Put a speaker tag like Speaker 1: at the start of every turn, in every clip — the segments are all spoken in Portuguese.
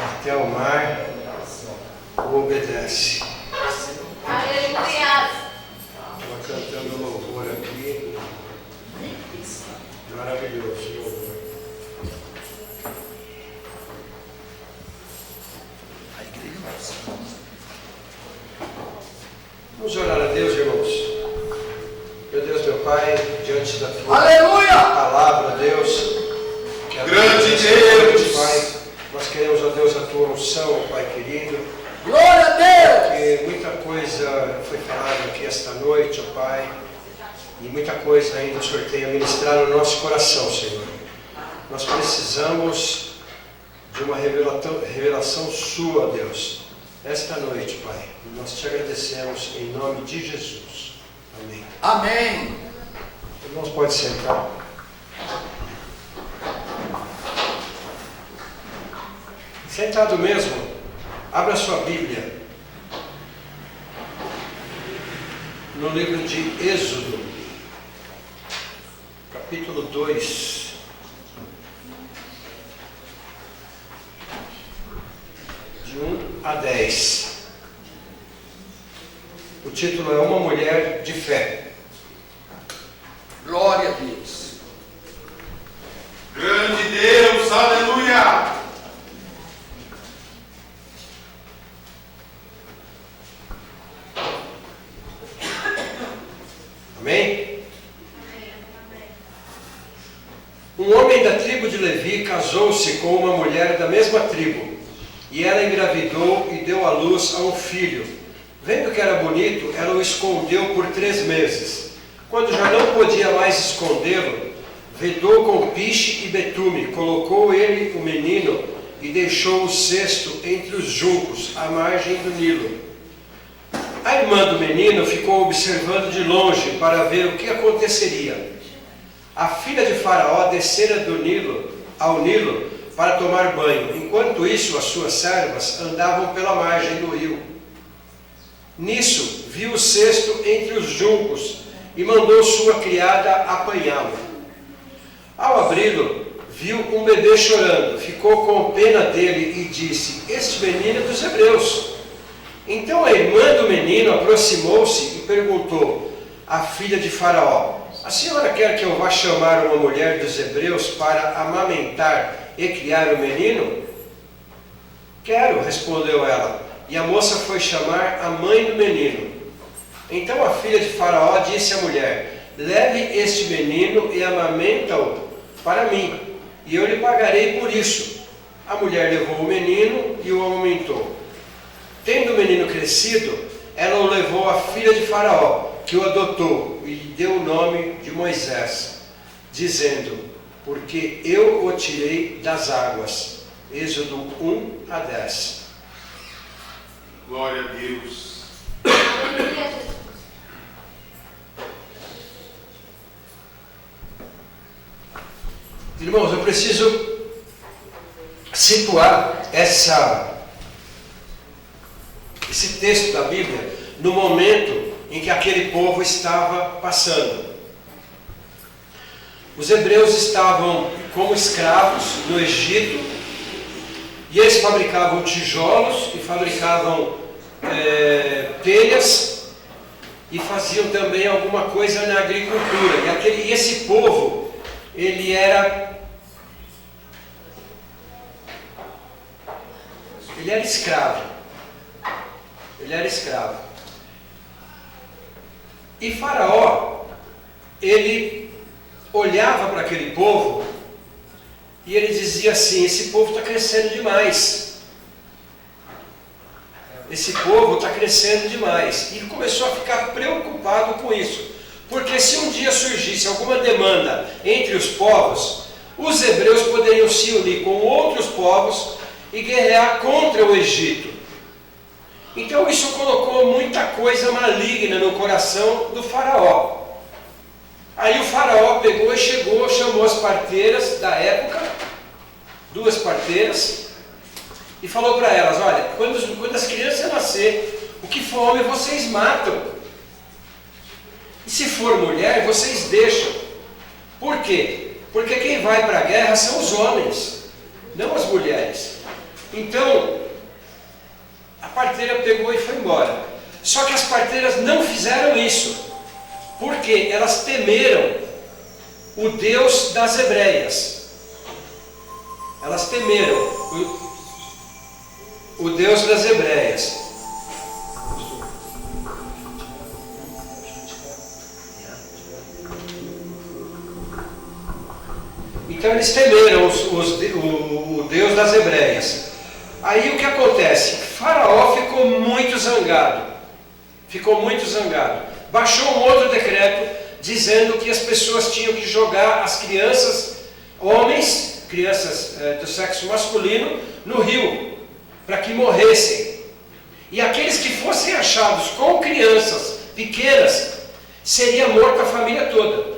Speaker 1: até o mar o obedece.
Speaker 2: Aleluia.
Speaker 1: Estava cantando louvor aqui. Maravilhoso louvor. Vamos orar a Deus, irmãos. Meu Deus, meu Pai, diante da tua palavra, Deus.
Speaker 3: Grande Deus,
Speaker 1: Pai, nós queremos, ó Deus, a tua unção, Pai querido.
Speaker 4: Glória a Deus!
Speaker 1: Porque muita coisa foi falada aqui esta noite, ó Pai, e muita coisa ainda o Senhor tem a ministrar no nosso coração, Senhor. Nós precisamos de uma revelação sua, Deus, esta noite, Pai. Nós te agradecemos em nome de Jesus. Amém.
Speaker 4: Amém.
Speaker 1: Irmãos, pode sentar. Sentado mesmo, abra sua Bíblia no livro de Êxodo, capítulo 2, de 1 a 10. O título é Uma Mulher de Fé.
Speaker 4: Glória a Deus.
Speaker 3: grande Deus, aleluia.
Speaker 1: Amém? Um homem da tribo de Levi casou-se com uma mulher da mesma tribo, e ela engravidou e deu à luz a um filho. Vendo que era bonito, ela o escondeu por 3 meses. Quando já não podia mais escondê-lo, vedou com piche e betume, colocou ele, o menino, e deixou o cesto entre os juncos, à margem do Nilo. A irmã do menino ficou observando de longe para ver o que aconteceria. A filha de Faraó descera ao Nilo para tomar banho. Enquanto isso, as suas servas andavam pela margem do rio. Nisso, viu o cesto entre os juncos e mandou sua criada apanhá-lo. Ao abri-lo, viu um bebê chorando, ficou com pena dele e disse: "Este menino é dos hebreus." Então a irmã do menino aproximou-se e perguntou à filha de Faraó: "A senhora quer que eu vá chamar uma mulher dos hebreus para amamentar e criar o menino?" "Quero," respondeu ela. E a moça foi chamar a mãe do menino. Então a filha de Faraó disse à mulher: "Leve este menino e amamenta-o para mim, e eu lhe pagarei por isso." A mulher levou o menino e o amamentou. Tendo o menino crescido, ela o levou à filha de Faraó, que o adotou e lhe deu o nome de Moisés, dizendo: "Porque eu o tirei das águas." Êxodo 1 a 10.
Speaker 3: Glória a Deus.
Speaker 2: Aleluia, Jesus.
Speaker 1: Irmãos, eu preciso situar esse texto da Bíblia no momento em que aquele povo estava passando. Os hebreus estavam como escravos no Egito, e eles fabricavam tijolos e fabricavam telhas e faziam também alguma coisa na agricultura. E esse povo, ele era escravo. Ele era escravo. E Faraó, ele olhava para aquele povo e ele dizia assim: "Esse povo está crescendo demais. Esse povo está crescendo demais." E começou a ficar preocupado com isso. Porque se um dia surgisse alguma demanda entre os povos, os hebreus poderiam se unir com outros povos e guerrear contra o Egito. Então isso colocou muita coisa maligna no coração do Faraó. Aí o Faraó pegou e chamou as parteiras da época, 2 parteiras, e falou para elas: "Olha, quando as crianças nascer, o que for homem vocês matam. E se for mulher, vocês deixam." Por quê? Porque quem vai para a guerra são os homens, não as mulheres. Então, a parteira pegou e foi embora. Só que as parteiras não fizeram isso, porque elas temeram o Deus das hebreias. Elas temeram o Deus das hebreias. Então eles temeram o Deus das hebreias. Aí o que acontece? Faraó ficou muito zangado. Baixou um outro decreto dizendo que as pessoas tinham que jogar as crianças, crianças do sexo masculino, no rio, para que morressem. E aqueles que fossem achados com crianças pequenas, seria morta a família toda.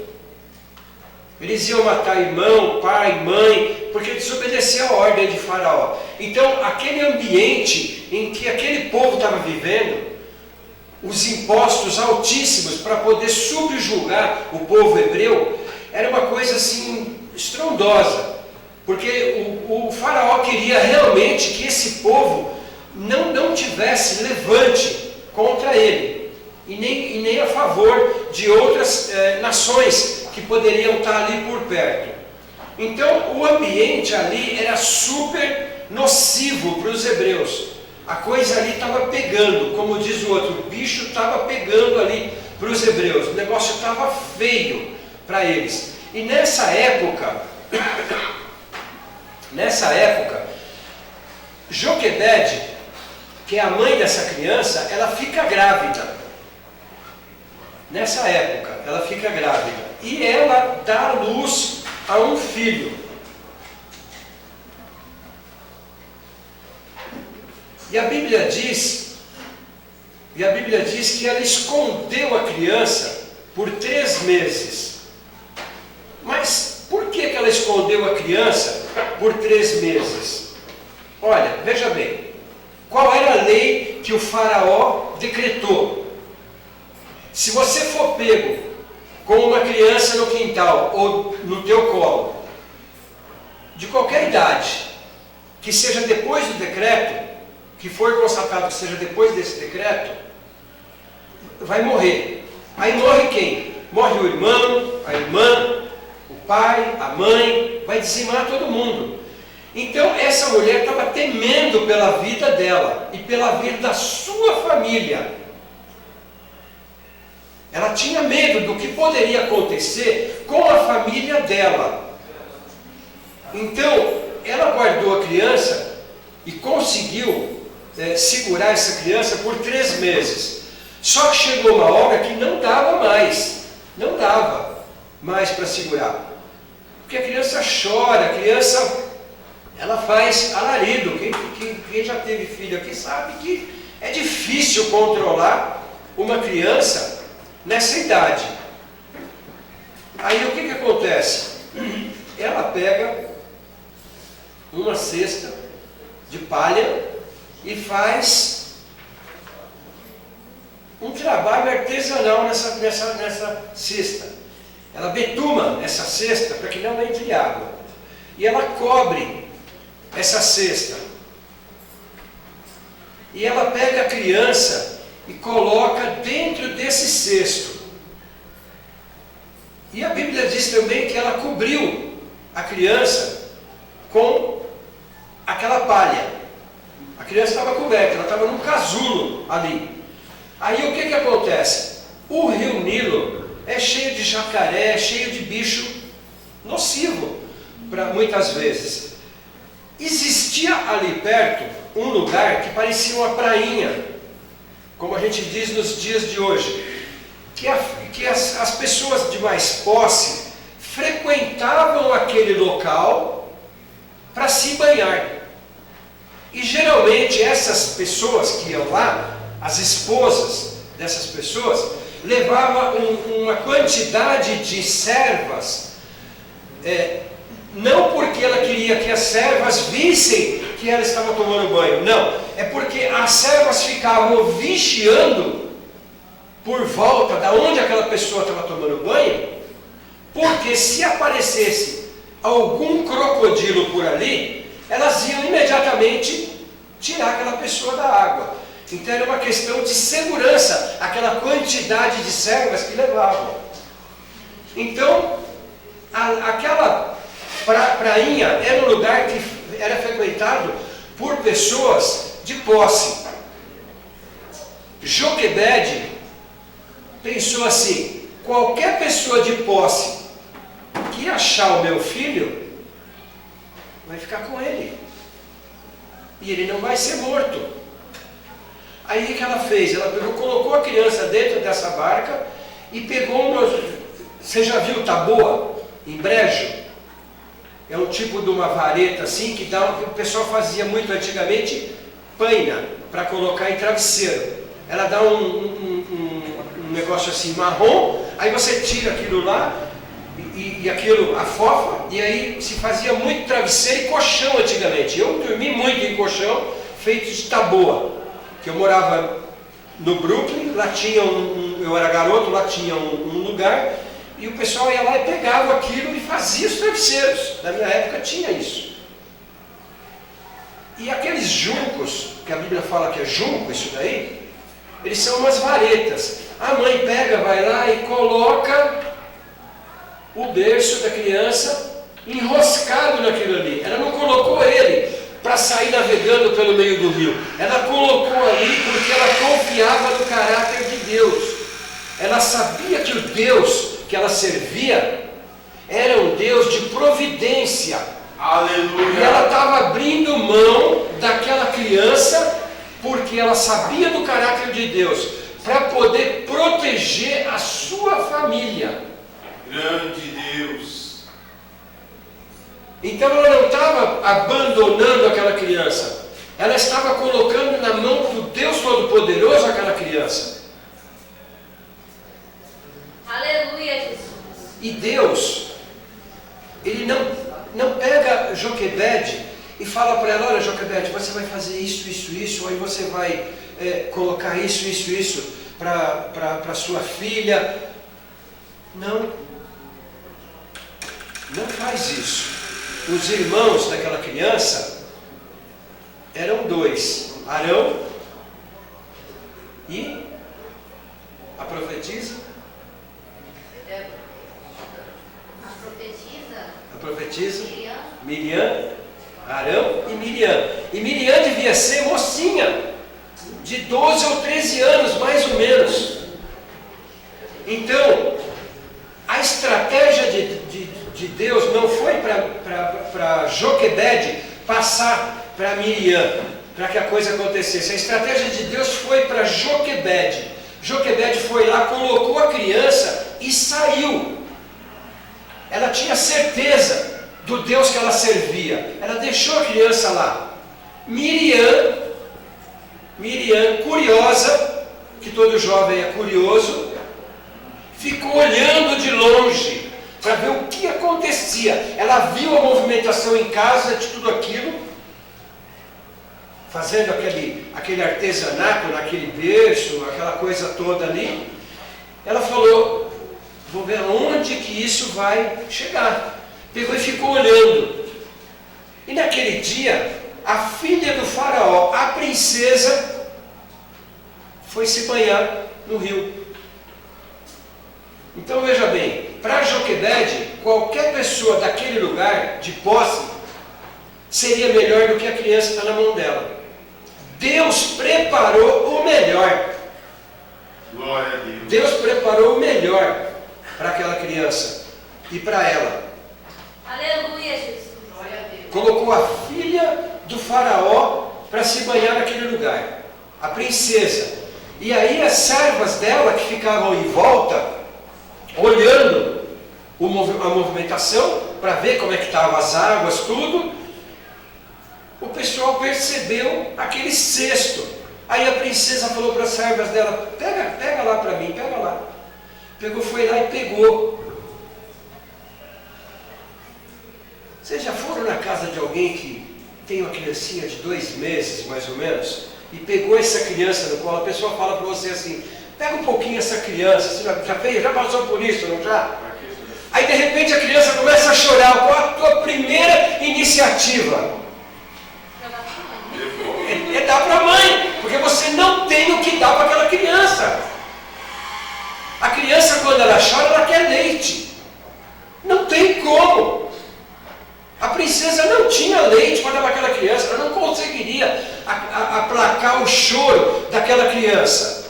Speaker 1: Eles iam matar irmão, pai, mãe, porque desobedeceu a ordem de Faraó. Então, aquele ambiente em que aquele povo estava vivendo, os impostos altíssimos para poder subjugar o povo hebreu, era uma coisa assim estrondosa, porque o Faraó queria realmente que esse povo não tivesse levante contra ele, e nem a favor de outras nações que poderiam estar ali por perto. Então o ambiente ali era super nocivo para os hebreus. A coisa ali estava pegando, como diz o outro, o bicho estava pegando ali para os hebreus. O negócio estava feio para eles. E nessa época, Joquebede, que é a mãe dessa criança, ela fica grávida. Nessa época, ela fica grávida. E ela dá à luz a um filho. E a Bíblia diz que ela escondeu a criança por 3 meses. Mas por que ela escondeu a criança por 3 meses? Olha, veja bem, qual era a lei que o Faraó decretou? Se você for pego com uma criança no quintal ou no teu colo, de qualquer idade, que seja depois do decreto, que for constatado que seja depois desse decreto, vai morrer. Aí morre quem? Morre o irmão, a irmã, o pai, a mãe, vai dizimar todo mundo. Então essa mulher estava temendo pela vida dela e pela vida da sua família. Ela tinha medo do que poderia acontecer com a família dela. Então ela guardou a criança e conseguiu segurar essa criança por 3 meses. Só que chegou uma hora que não dava mais para segurar, porque a criança chora, a criança ela faz alarido. Quem já teve filho aqui sabe que é difícil controlar uma criança nessa idade. Aí o que acontece? Ela pega uma cesta de palha e faz um trabalho artesanal nessa cesta. Ela betuma essa cesta para que não entre água. E ela cobre essa cesta. E ela pega a criança e coloca dentro desse cesto. E a Bíblia diz também que ela cobriu a criança com aquela palha. A criança estava coberta, ela estava num casulo ali. Aí o que acontece? O rio Nilo é cheio de jacaré, é cheio de bicho nocivo, muitas vezes. Existia ali perto um lugar que parecia uma prainha, como a gente diz nos dias de hoje, que as pessoas de mais posse frequentavam aquele local para se banhar. E geralmente essas pessoas que iam lá, as esposas dessas pessoas, levavam uma quantidade de servas, não porque ela queria que as servas vissem que ela estava tomando banho, não, é porque as servas ficavam vigiando por volta da onde aquela pessoa estava tomando banho, porque se aparecesse algum crocodilo por ali, elas iam imediatamente pessoa da água. Então era uma questão de segurança, aquela quantidade de servas que levavam. Então, aquela prainha era um lugar que era frequentado por pessoas de posse. Joquebede pensou assim: qualquer pessoa de posse que achar o meu filho vai ficar com ele e ele não vai ser morto. Aí o que ela fez? Ela colocou a criança dentro dessa barca e pegou você já viu taboa em brejo? É um tipo de uma vareta assim que o pessoal fazia muito antigamente, paina para colocar em travesseiro. Ela dá um negócio assim marrom, aí você tira aquilo lá e aquilo afofa, e aí se fazia muito travesseiro e colchão antigamente. Eu dormi muito em colchão feito de taboa, que eu morava no Brooklyn, lá tinha eu era garoto, lá tinha um lugar, e o pessoal ia lá e pegava aquilo e fazia os travesseiros. Na minha época tinha isso. E aqueles juncos, que a Bíblia fala que é junco, isso daí, eles são umas varetas. A mãe pega, vai lá e coloca o berço da criança enroscado naquilo ali. Ela não colocou ele para sair navegando pelo meio do rio. Ela colocou ali porque ela confiava no caráter de Deus. Ela sabia que o Deus que ela servia era um Deus de providência.
Speaker 3: Aleluia.
Speaker 1: E ela estava abrindo mão daquela criança porque ela sabia do caráter de Deus, para poder proteger a sua família.
Speaker 3: Grande Deus.
Speaker 1: Então ela não estava abandonando aquela criança, ela estava colocando na mão do Deus Todo-Poderoso aquela criança.
Speaker 2: Aleluia, Jesus.
Speaker 1: E Deus, Ele não pega Joquebede e fala para ela: olha, Joquebede, você vai fazer isso, aí você vai colocar isso para sua filha. Não faz isso. Os irmãos daquela criança eram dois: Arão e a profetisa. A profetisa Miriam, Arão e Miriam. E Miriam devia ser mocinha, de 12 ou 13 anos, mais ou menos. Então, a estratégia de Deus não foi para Joquebede passar para Miriam, para que a coisa acontecesse. A estratégia de Deus foi para Joquebede. Joquebede foi lá, colocou a criança e saiu. Ela tinha certeza do Deus que ela servia. Ela deixou a criança lá. Miriam, curiosa, que todo jovem é curioso, ficou olhando de longe para ver o que acontecia. Ela viu a movimentação em casa de tudo aquilo, fazendo aquele artesanato naquele berço, aquela coisa toda ali. Ela falou: vou ver onde que isso vai chegar. Pegou e ficou olhando. E naquele dia, a filha do faraó, a princesa, foi se banhar no rio. Então veja bem, para Joquebede, qualquer pessoa daquele lugar de posse seria melhor do que a criança que está na mão dela. Deus preparou o melhor.
Speaker 3: Glória a Deus.
Speaker 1: Deus preparou o melhor para aquela criança e para ela.
Speaker 2: Aleluia, Jesus. Glória a Deus.
Speaker 1: Colocou a filha do faraó para se banhar naquele lugar, a princesa. E aí as servas dela que ficavam em volta, olhando a movimentação, para ver como é que estavam as águas, tudo, o pessoal percebeu aquele cesto. Aí a princesa falou para as servas dela: pega lá para mim, pega lá. Pegou, foi lá e pegou. Vocês já foram na casa de alguém que tem uma criancinha de 2 meses, mais ou menos, e pegou essa criança no colo? A pessoa fala para você assim: pega um pouquinho essa criança. Você já passou por isso, não já? Aí de repente a criança começa a chorar. Qual a tua primeira iniciativa? É dar para a mãe. você não tem o que dar para aquela criança. A criança, quando ela chora, ela quer leite. Não tem como. A princesa não tinha leite para dar para aquela criança, ela não conseguiria aplacar o choro daquela criança.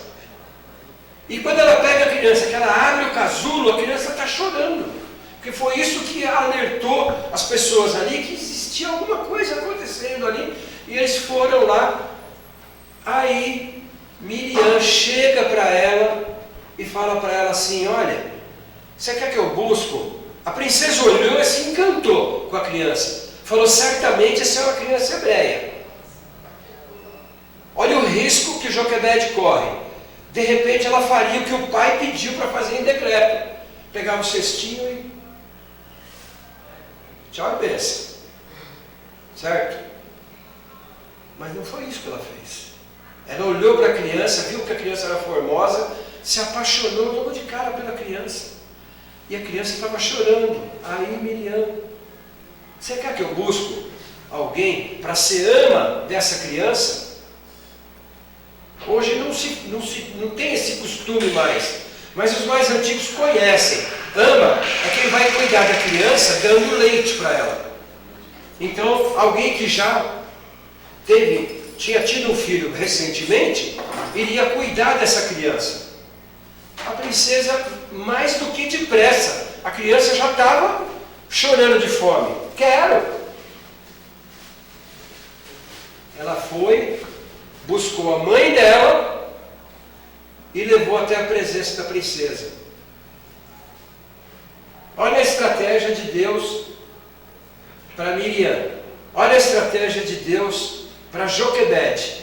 Speaker 1: E quando ela pega a criança, que ela abre o casulo, a criança está chorando. Porque foi isso que alertou as pessoas ali, que existia alguma coisa acontecendo ali, e eles foram lá. Aí Miriam chega para ela e fala para ela assim: olha, você quer que eu busco? A princesa olhou e se encantou com a criança. Falou: certamente essa é uma criança hebreia. Olha o risco que Joquebede corre. De repente ela faria o que o pai pediu para fazer em decreto. Pegava o cestinho e tchau e benção. Certo? Mas não foi isso que ela fez. Ela olhou para a criança, viu que a criança era formosa, se apaixonou logo de cara pela criança. E a criança estava chorando. Aí Miriam: você quer que eu busque alguém para ser ama dessa criança? Hoje não tem esse costume mais, mas os mais antigos conhecem. Ama é quem vai cuidar da criança dando leite para ela. Então, alguém que já tinha tido um filho recentemente, iria cuidar dessa criança. A princesa, mais do que depressa, a criança já estava chorando de fome. Quero! Ela foi, buscou a mãe dela e levou até a presença da princesa. Olha a estratégia de Deus para Miriam. Olha a estratégia de Deus para Joquebede.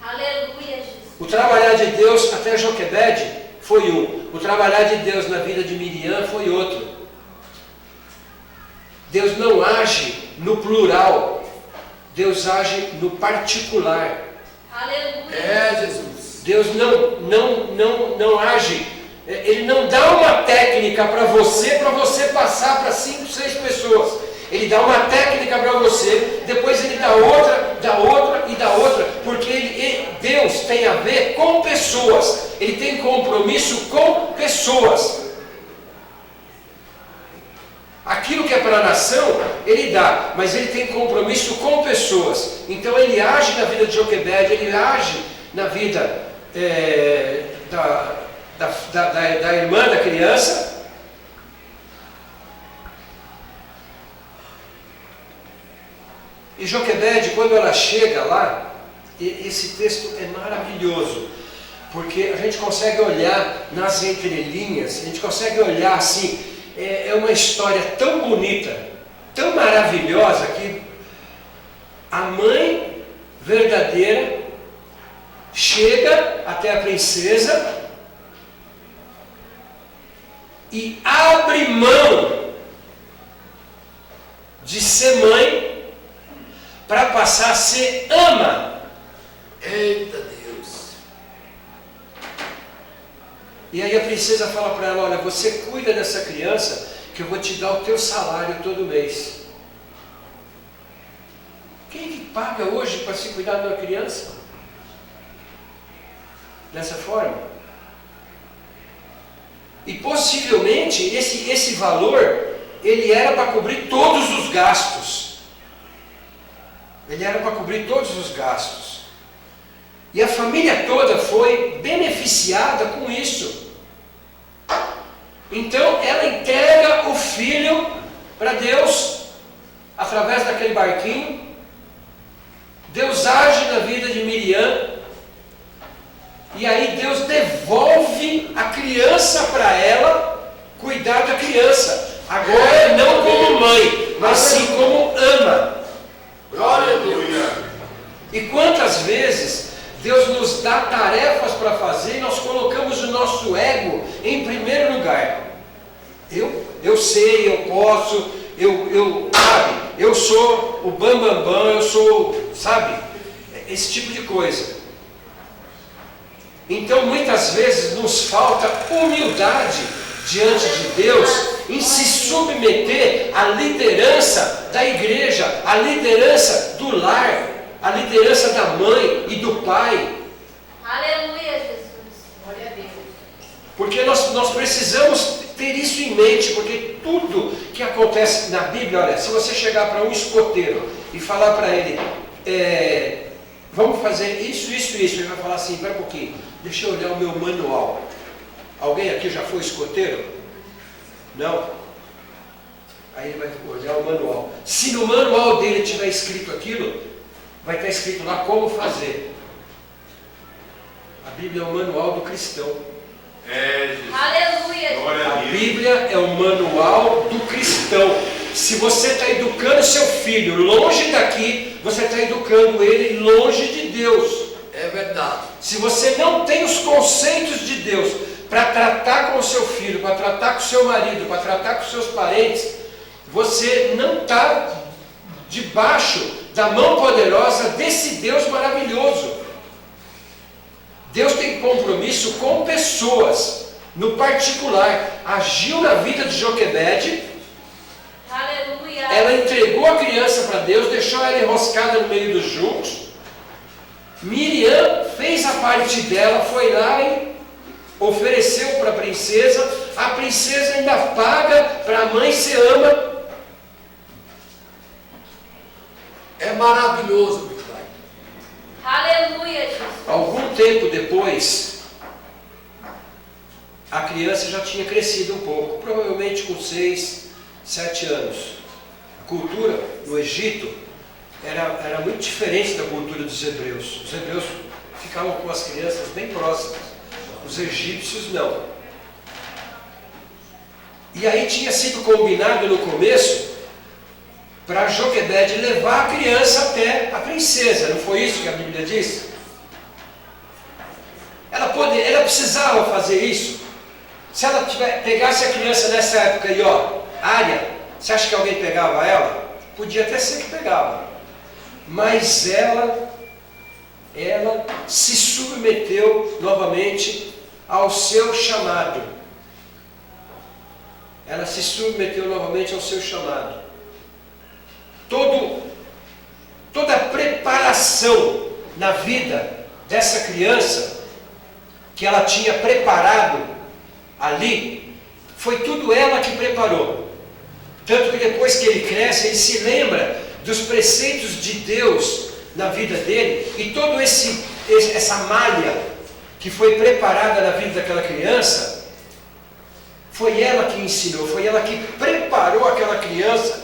Speaker 2: Aleluia, Jesus.
Speaker 1: O trabalhar de Deus até Joquebede foi um. O trabalhar de Deus na vida de Miriam foi outro. Deus não age no plural. Deus age no particular.
Speaker 2: Aleluia.
Speaker 4: Jesus.
Speaker 1: Deus não age. Ele não dá uma técnica para você passar para 5, 6 pessoas. Ele dá uma técnica para você, depois ele dá outra e dá outra, porque Deus tem a ver com pessoas. Ele tem compromisso com pessoas. Aquilo que é para a nação, ele dá, mas ele tem compromisso com pessoas. Então ele age na vida de Joquebede, ele age na vida da irmã da criança. E Joquebede, quando ela chega lá, esse texto é maravilhoso, porque a gente consegue olhar nas entrelinhas, a gente consegue olhar assim, é uma história tão bonita, tão maravilhosa, que a mãe verdadeira chega até a princesa e abre mão de ser mãe para passar a ser ama.
Speaker 4: Eita Deus.
Speaker 1: E aí a princesa fala para ela: olha, você cuida dessa criança, que eu vou te dar o teu salário todo mês. Quem é que paga hoje para se cuidar de uma criança? Dessa forma? E possivelmente esse valor, ele era para cobrir todos os gastos. Ele era para cobrir todos os gastos. E a família toda foi beneficiada com isso. Então ela entrega o filho para Deus, através daquele barquinho. Deus age na vida de Miriam. E aí Deus devolve a criança para ela, cuidar da criança. Agora não como mãe, mas sim como ama.
Speaker 4: Glória a Deus.
Speaker 1: E quantas vezes Deus nos dá tarefas para fazer e nós colocamos o nosso ego em primeiro lugar. Eu sei, eu posso, sabe, eu sou o bambambam, eu sou, sabe, esse tipo de coisa. Então muitas vezes nos falta humildade diante de Deus em se submeter à liderança da igreja, à liderança do lar, a liderança da mãe e do pai.
Speaker 2: Aleluia, Jesus. Glória a Deus.
Speaker 1: Porque nós precisamos ter isso em mente, porque tudo que acontece na Bíblia, olha, se você chegar para um escoteiro e falar para ele, vamos fazer isso, ele vai falar assim, espera um pouquinho, deixa eu olhar o meu manual. Alguém aqui já foi escoteiro? Não? Aí ele vai olhar o manual. Se no manual dele tiver escrito aquilo, vai estar escrito lá como fazer. A Bíblia é o manual do cristão.
Speaker 3: Jesus.
Speaker 2: Aleluia.
Speaker 3: Glória a
Speaker 1: A
Speaker 3: Deus.
Speaker 1: Bíblia é o manual do cristão. Se você está educando seu filho longe daqui, você está educando ele longe de Deus.
Speaker 4: É verdade.
Speaker 1: Se você não tem os conceitos de Deus para tratar com o seu filho, para tratar com o seu marido, para tratar com os seus parentes, você não está debaixo da mão poderosa desse Deus maravilhoso. Deus tem compromisso com pessoas, no particular. Agiu na vida de Joquebede.
Speaker 2: Aleluia.
Speaker 1: Ela entregou a criança para Deus, deixou ela enroscada no meio dos juncos. Miriam fez a parte dela, foi lá e ofereceu para a princesa. A princesa ainda paga para a mãe se ama.
Speaker 4: É maravilhoso, meu pai.
Speaker 2: Aleluia, Jesus.
Speaker 1: Algum tempo depois, a criança já tinha crescido um pouco, provavelmente com 6, 7 anos. A cultura no Egito era muito diferente da cultura dos hebreus. Os hebreus ficavam com as crianças bem próximas, os egípcios não. E aí tinha sido combinado no começo para Joquebede levar a criança até a princesa, não foi isso que a Bíblia diz? Ela precisava fazer isso. Se ela pegasse a criança nessa época aí, ó, área, você acha que alguém pegava ela? Podia até ser que pegava. Mas ela se submeteu novamente ao seu chamado. Ela se submeteu novamente ao seu chamado. Toda a preparação na vida dessa criança, que ela tinha preparado ali, foi tudo ela que preparou. Tanto que depois que ele cresce, ele se lembra dos preceitos de Deus na vida dele, e toda essa malha que foi preparada na vida daquela criança, foi ela que ensinou, foi ela que preparou aquela criança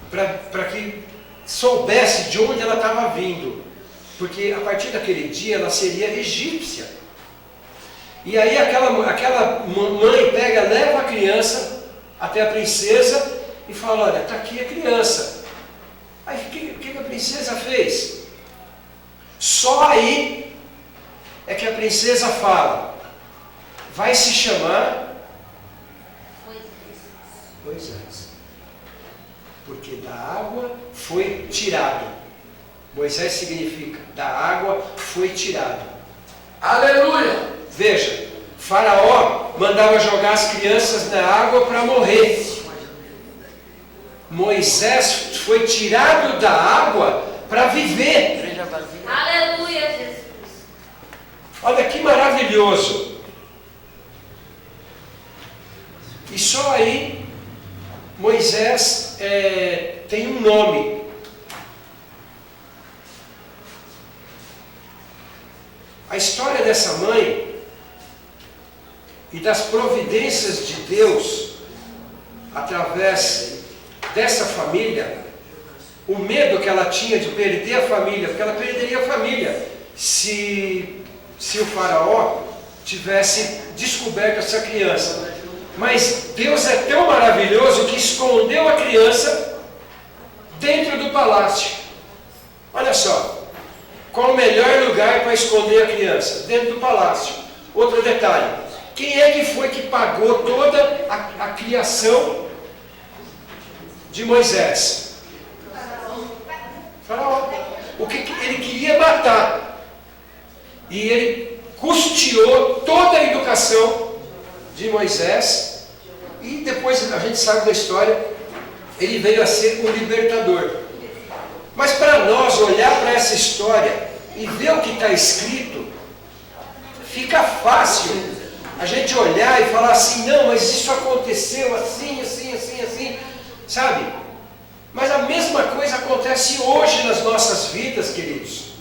Speaker 1: para que soubesse de onde ela estava vindo, porque a partir daquele dia ela seria egípcia. E aí aquela mãe leva a criança até a princesa e fala, olha, está aqui a criança. Aí o que a princesa fez? Só aí é que a princesa fala, vai se chamar Moisés, porque da água foi tirado. Moisés significa, da água foi tirado.
Speaker 4: Aleluia.
Speaker 1: Veja, Faraó mandava jogar as crianças na água para morrer. Moisés foi tirado da água para viver.
Speaker 2: Aleluia, Jesus.
Speaker 1: Olha que maravilhoso. E só aí Moisés tem um nome. A história dessa mãe e das providências de Deus através dessa família, o medo que ela tinha de perder a família, porque ela perderia a família se o faraó tivesse descoberto essa criança. Mas Deus é tão maravilhoso que escondeu a criança dentro do palácio. Olha só, qual o melhor lugar para esconder a criança? Dentro do palácio. Outro detalhe, quem é que foi que pagou toda a criação de Moisés? Faraó. O que ele queria matar. E ele custeou toda a educação de Moisés. E depois a gente sabe da história, ele veio a ser um libertador. Mas para nós olhar para essa história e vê o que está escrito, fica fácil a gente olhar e falar assim, não, mas isso aconteceu assim, assim, assim, assim, sabe? Mas a mesma coisa acontece hoje nas nossas vidas, queridos.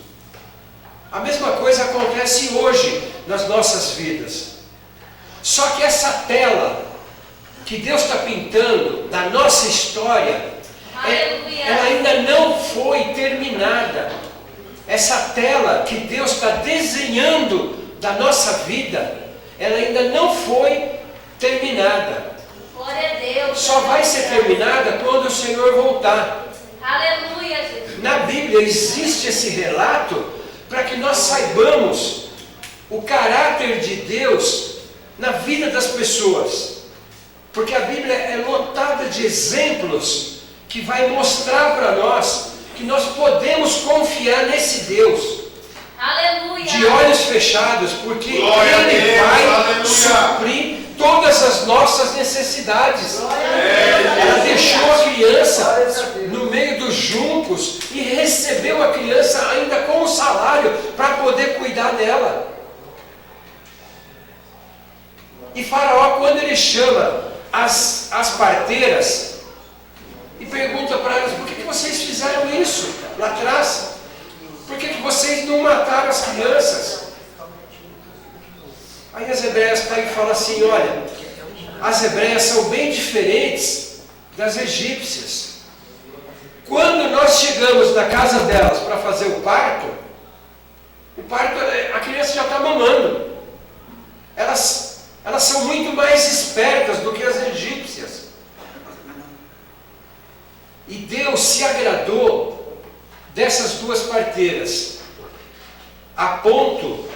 Speaker 1: A mesma coisa acontece hoje nas nossas vidas. Só que essa tela que Deus está pintando da nossa história, ela ainda não foi terminada. Essa tela que Deus está desenhando da nossa vida, ela ainda não foi terminada.
Speaker 2: Glória a Deus.
Speaker 1: Só vai ser terminada quando o Senhor voltar.
Speaker 2: Aleluia, Jesus.
Speaker 1: Na Bíblia existe esse relato para que nós saibamos o caráter de Deus na vida das pessoas. Porque a Bíblia é lotada de exemplos que vai mostrar para nós que nós podemos confiar nesse Deus.
Speaker 2: Aleluia.
Speaker 1: De olhos fechados, porque
Speaker 3: Glória a
Speaker 1: Ele
Speaker 3: Deus,
Speaker 1: vai
Speaker 3: aleluia.
Speaker 1: suprir todas as nossas necessidades. Ela deixou a criança no meio dos juncos e recebeu a criança ainda com um salário para poder cuidar dela. E Faraó, quando ele chama as parteiras e pergunta para elas, por que vocês fizeram isso lá atrás? Por que vocês não mataram as crianças? Aí as hebreias pegam e falam assim, olha, as hebreias são bem diferentes das egípcias. Quando nós chegamos na casa delas para fazer o parto, a criança já está mamando. Elas são muito mais espertas do que as egípcias. E Deus se agradou dessas duas parteiras, a ponto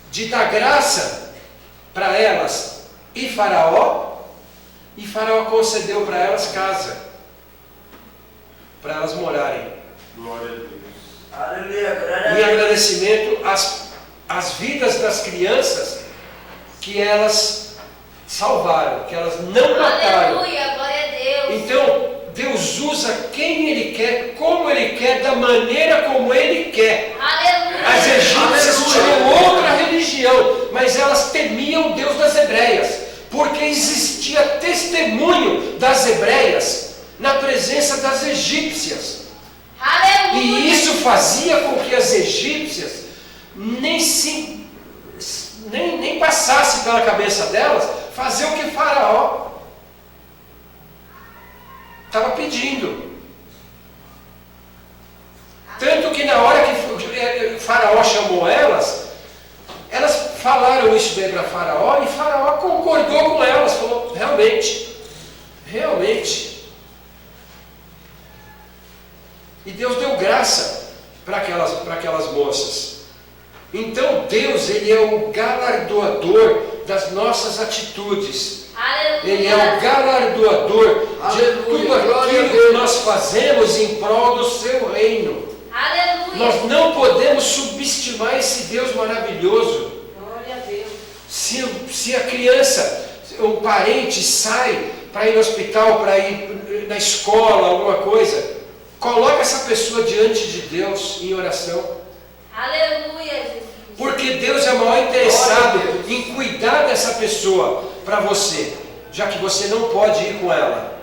Speaker 1: de dar graça para elas e Faraó concedeu para elas casa, para elas morarem.
Speaker 3: Glória a Deus.
Speaker 5: Aleluia, glória a
Speaker 1: Em
Speaker 5: Deus.
Speaker 1: agradecimento às vidas das crianças que elas salvaram, que elas não mataram.
Speaker 2: Aleluia, glória a Deus.
Speaker 1: Então, Deus usa quem Ele quer, como Ele quer, da maneira como Ele quer.
Speaker 2: Aleluia.
Speaker 1: As egípcias
Speaker 4: Aleluia.
Speaker 1: tinham outra religião, mas elas temiam o Deus das hebreias, porque existia testemunho das hebreias na presença das egípcias.
Speaker 2: Aleluia.
Speaker 1: E isso fazia com que as egípcias nem passasse pela cabeça delas fazer o que Faraó estava pedindo. Tanto que na hora que Faraó chamou elas falaram isso daí para Faraó, e Faraó concordou com elas, falou, realmente. E Deus deu graça para aquelas moças. Então Deus, Ele é o galardoador das nossas atitudes.
Speaker 2: Aleluia.
Speaker 1: Ele é o galardoador de
Speaker 4: Aleluia,
Speaker 1: tudo
Speaker 4: glória a
Speaker 1: aquilo que
Speaker 4: Deus.
Speaker 1: nós fazemos em prol do seu reino.
Speaker 2: Aleluia.
Speaker 1: Nós não podemos subestimar esse Deus maravilhoso.
Speaker 5: Glória a Deus.
Speaker 1: Se a criança, um parente sai para ir no hospital, para ir na escola, alguma coisa, coloca essa pessoa diante de Deus em oração.
Speaker 2: Aleluia, Jesus.
Speaker 1: Porque Deus é o maior interessado em cuidar dessa pessoa para você, já que você não pode ir com ela.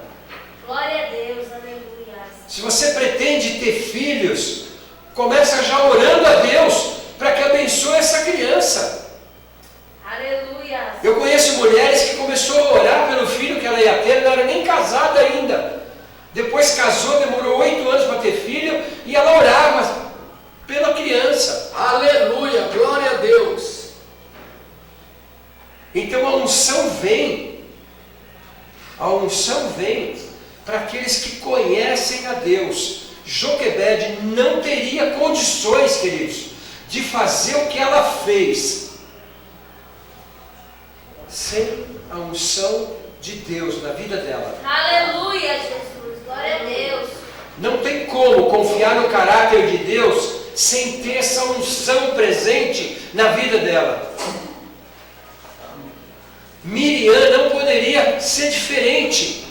Speaker 2: Glória a Deus, aleluia.
Speaker 1: Se você pretende ter filhos, começa já orando a Deus para que abençoe essa criança.
Speaker 2: Aleluia.
Speaker 1: Eu conheço mulheres que começou a orar pelo filho que ela ia ter, não era nem casada ainda. Depois casou, demorou 8 anos para ter filho, e ela orava pela criança.
Speaker 4: Aleluia, glória a Deus.
Speaker 1: Então a unção vem para aqueles que conhecem a Deus. Joquebede não teria condições, queridos, de fazer o que ela fez sem a unção de Deus na vida dela.
Speaker 2: Aleluia, Jesus. Glória a Deus.
Speaker 1: Não tem como confiar no caráter de Deus sem ter essa unção presente na vida dela. Miriam não poderia ser diferente.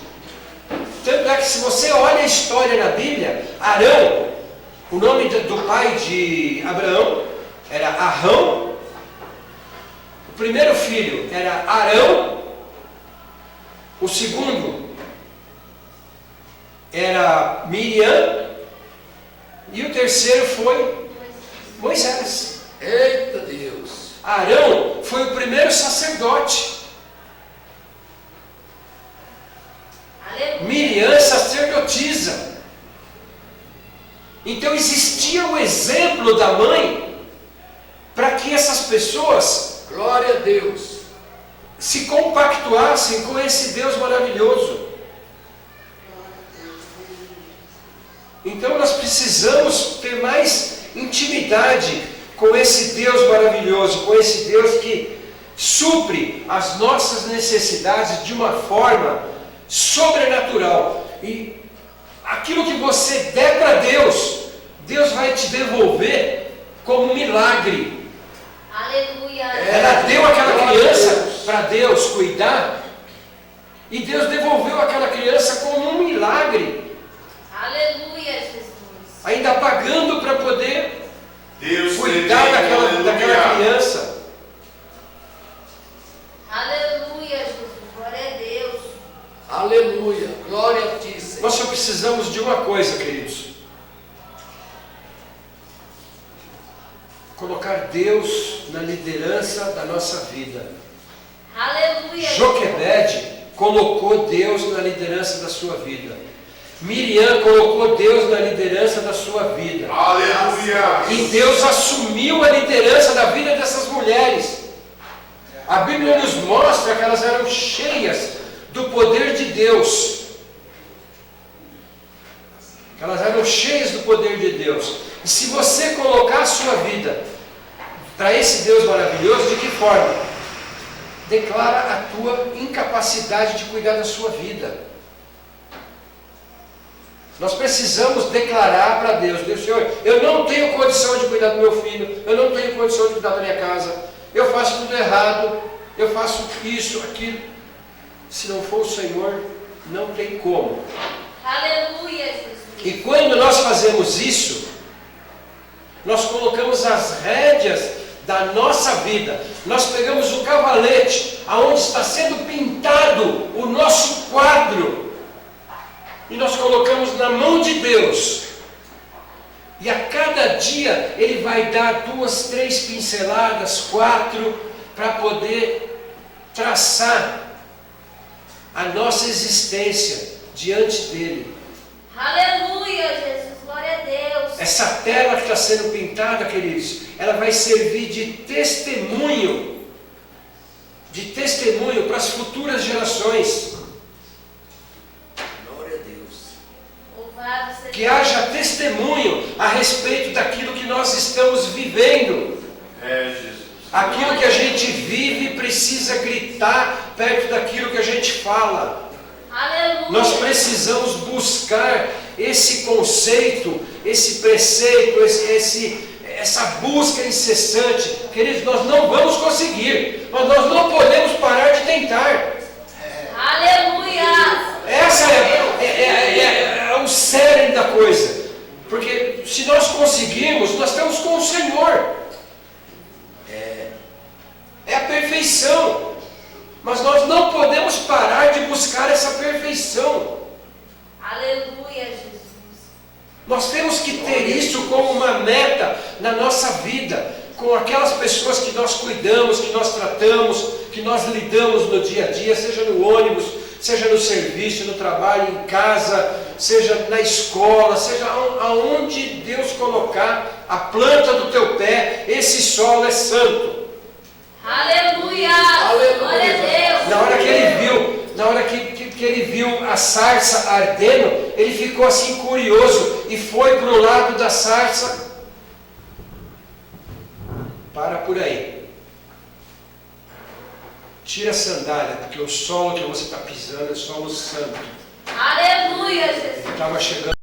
Speaker 1: Tanto é que se você olha a história na Bíblia, Arão, O nome do pai de Abraão era Arão. O primeiro filho era Arão. O segundo era Miriam. E o terceiro foi Moisés.
Speaker 4: Eita Deus.
Speaker 1: Arão foi o primeiro sacerdote.
Speaker 2: Aleluia.
Speaker 1: Miriam, sacerdotisa. Então existia o exemplo da mãe para que essas pessoas
Speaker 4: Glória a Deus.
Speaker 1: se compactuassem com esse Deus maravilhoso. Então nós precisamos ter mais intimidade com esse Deus maravilhoso, com esse Deus que supre as nossas necessidades de uma forma sobrenatural. E aquilo que você der para Deus, Deus vai te devolver como um milagre.
Speaker 2: Aleluia.
Speaker 1: Ela deu aquela criança para Deus cuidar, e Deus devolveu aquela criança como um milagre,
Speaker 2: Aleluia, Jesus.
Speaker 1: ainda pagando para poder
Speaker 3: Deus
Speaker 1: cuidar
Speaker 3: tremendo,
Speaker 1: daquela
Speaker 3: aleluia.
Speaker 1: criança.
Speaker 2: Aleluia, Jesus. Glória a Deus.
Speaker 4: Aleluia. Glória a ti, Senhor.
Speaker 1: Nós só precisamos de uma coisa, queridos: colocar Deus na liderança da nossa vida.
Speaker 2: Aleluia.
Speaker 1: Joquebede colocou Deus na liderança da sua vida. Miriam colocou Deus na liderança da sua vida.
Speaker 3: Aleluia.
Speaker 1: E Deus assumiu a liderança da vida dessas mulheres. A Bíblia nos mostra que elas eram cheias do poder de Deus. Elas eram cheias do poder de Deus. E se você colocar a sua vida para esse Deus maravilhoso, de que forma? Declara a tua incapacidade de cuidar da sua vida. Nós precisamos declarar para Deus: Deus, Senhor, eu não tenho condição de cuidar do meu filho, eu não tenho condição de cuidar da minha casa, eu faço tudo errado, eu faço isso, aquilo. Se não for o Senhor, não tem como.
Speaker 2: Aleluia, Jesus.
Speaker 1: E quando nós fazemos isso, nós colocamos as rédeas da nossa vida. Nós pegamos o cavalete, aonde está sendo pintado o nosso quadro, e nós colocamos na mão de Deus. E a cada dia Ele vai dar 2, 3 pinceladas, 4, para poder traçar a nossa existência diante dEle.
Speaker 2: Aleluia, Jesus. Glória a Deus.
Speaker 1: Essa tela que está sendo pintada, queridos, ela vai servir de testemunho para as futuras gerações.
Speaker 4: Glória a Deus.
Speaker 2: Louvado seja
Speaker 1: Que haja testemunho a respeito daquilo que nós estamos vivendo.
Speaker 3: É, Jesus.
Speaker 1: Aquilo que a gente vive precisa gritar perto daquilo que a gente fala.
Speaker 2: Aleluia.
Speaker 1: Nós precisamos buscar esse conceito, esse preceito, essa busca incessante. Queridos, nós não vamos conseguir, mas nós não podemos parar de tentar.
Speaker 2: Aleluia.
Speaker 1: Essa é o cerne da coisa. Porque se nós conseguirmos, nós estamos com o Senhor. É a perfeição. Mas nós não podemos parar de buscar essa perfeição.
Speaker 2: Aleluia, Jesus.
Speaker 1: Nós temos que ter isso como uma meta na nossa vida, com aquelas pessoas que nós cuidamos, que nós tratamos, que nós lidamos no dia a dia, seja no ônibus, seja no serviço, no trabalho, em casa, seja na escola, seja aonde Deus colocar a planta do teu pé, esse solo é santo.
Speaker 2: Aleluia.
Speaker 4: Aleluia.
Speaker 2: Glória a Deus.
Speaker 1: Na hora que ele viu a sarça ardendo, ele ficou assim curioso e foi para o lado da sarça. Para por aí. Tira a sandália, porque o solo que você está pisando é solo santo.
Speaker 2: Aleluia, Jesus.
Speaker 1: Estava chegando.